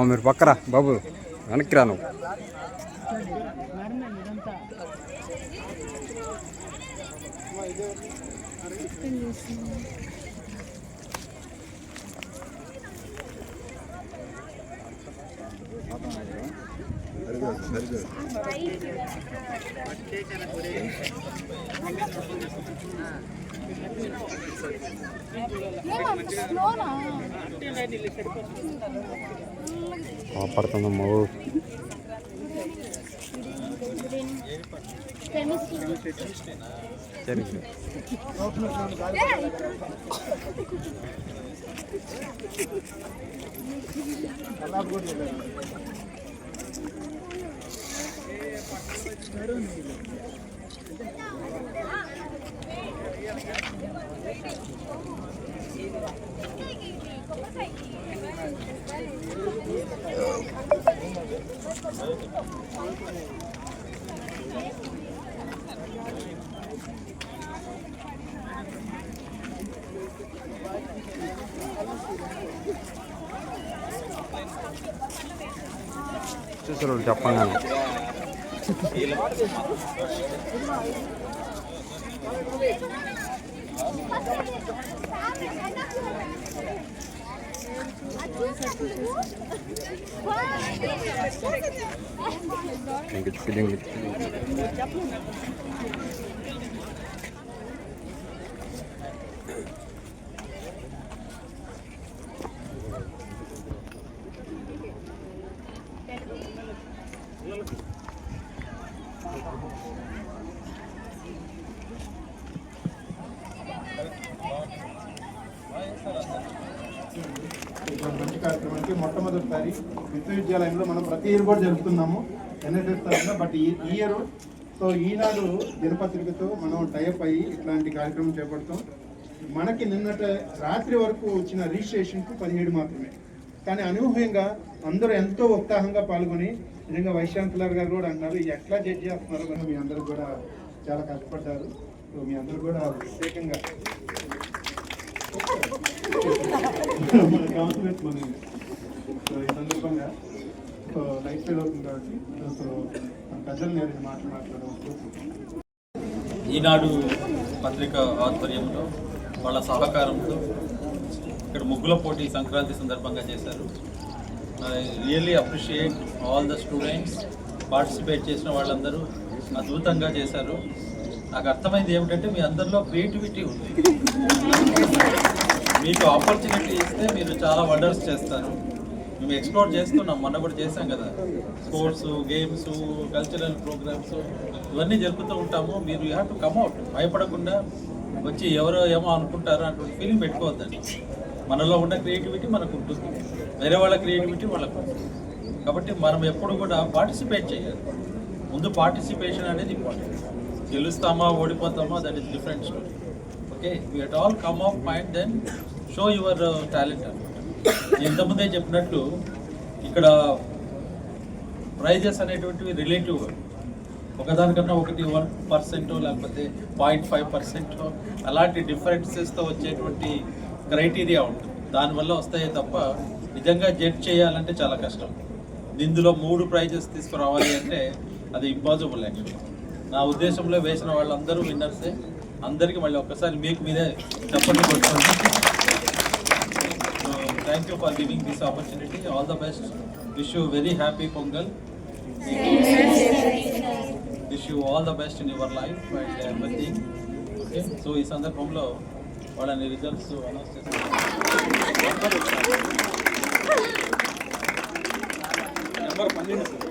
మీరు పక్కరా బాబు, వెనక్కి రాను. పడుతుందమ్మా. చూసారు చెప్పండి. మంచి కార్యక్రమానికి మొట్టమొదటిసారి విశ్వవిద్యాలయంలో మనం ప్రతి ఇయర్ కూడా జరుపుతున్నాము ఎన్ఎస్ఎస్ తరఫున. బట్ ఈ ఇయర్ ఈనాడు దినపత్రికతో మనం టైప్ అయ్యి ఇట్లాంటి కార్యక్రమం చేపడతాం. మనకి నిన్నట రాత్రి వరకు వచ్చిన రిజిస్ట్రేషన్కు 17 మాత్రమే. కానీ అనూహ్యంగా అందరూ ఎంతో ఉత్సాహంగా పాల్గొని, నిజంగా వైశాంతులార్ గారు కూడా అన్నారు ఎట్లా జడ్జ్ చేస్తున్నారు కానీ మీ అందరూ కూడా చాలా కష్టపడ్డారు. సో మీ అందరూ కూడా ప్రత్యేకంగా మన కాన్ఫిడెన్స్ మన సో ఈ సందర్భంగా లైఫ్ స్టైల్ అవుతుంది కాబట్టి సో మన పెద్దలు నేను మాట్లాడడం. ఈనాడు పత్రిక ఆధ్వర్యంలో వాళ్ళ సహకారంతో ఇక్కడ ముగ్గుల పోటీ సంక్రాంతి సందర్భంగా చేశారు. I really appreciate all the students. Participate చేసిన వాళ్ళందరూ అద్భుతంగా చేశారు. నాకు అర్థమైంది ఏమిటంటే మీ అందరిలో క్రియేటివిటీ ఉంది. మీకు ఆపర్చునిటీ ఇస్తే మీరు చాలా వండర్స్ చేస్తారు. మేము ఎక్స్ప్లోర్ చేస్తున్నాం, మొన్న కూడా చేసాం కదా. స్పోర్ట్స్, గేమ్స్, కల్చరల్ ప్రోగ్రామ్స్ ఇవన్నీ జరుపుతూ ఉంటాము. మీరు యూ హ్యావ్ టు కమ్అవుట్. భయపడకుండా వచ్చి ఎవరో ఏమో అనుకుంటారు అటువంటి ఫీలింగ్ పెట్టుకోవద్దండి. మనలో ఉన్న క్రియేటివిటీ మనకు ఉంటుంది, వేరే వాళ్ళ క్రియేటివిటీ వాళ్ళకు ఉంటుంది. కాబట్టి మనం ఎప్పుడు కూడా పార్టిసిపేట్ చేయాలి. ముందు పార్టిసిపేషన్ అనేది ఇంపార్టెంట్. గెలుస్తామా ఓడిపోతామా that is different story. Okay, you at all come up mind then show your talent అనమాట. ఇంతకుముందే చెప్పినట్లు ఇక్కడ ప్రైజెస్ అనేటువంటివి రిలేటివ్. ఒకదానికన్నా ఒకటి 1% లేకపోతే 0.5% అలాంటి డిఫరెన్సెస్తో వచ్చేటువంటి క్రైటీరియా ఉంటుంది. దానివల్ల వస్తాయే తప్ప నిజంగా జడ్జ్ చేయాలంటే చాలా కష్టం. ఇందులో 3 ప్రైజెస్ తీసుకురావాలి అంటే అది ఇంపాసిబుల్ యాక్చువల్లీ. నా ఉద్దేశంలో వేసిన వాళ్ళందరూ విన్నర్సే. అందరికీ మళ్ళీ ఒక్కసారి మీకు మీదే చెప్పండి కొట్టుకోండి. So thank you for giving this opportunity. All the best. Wish you very happy Pongal. Wish you all the best in your life and everything. Okay, so ఈ సందర్భంలో వాళ్ళని రిజల్ట్స్ అనౌన్స్ చేస్తారు. నెంబర్ 12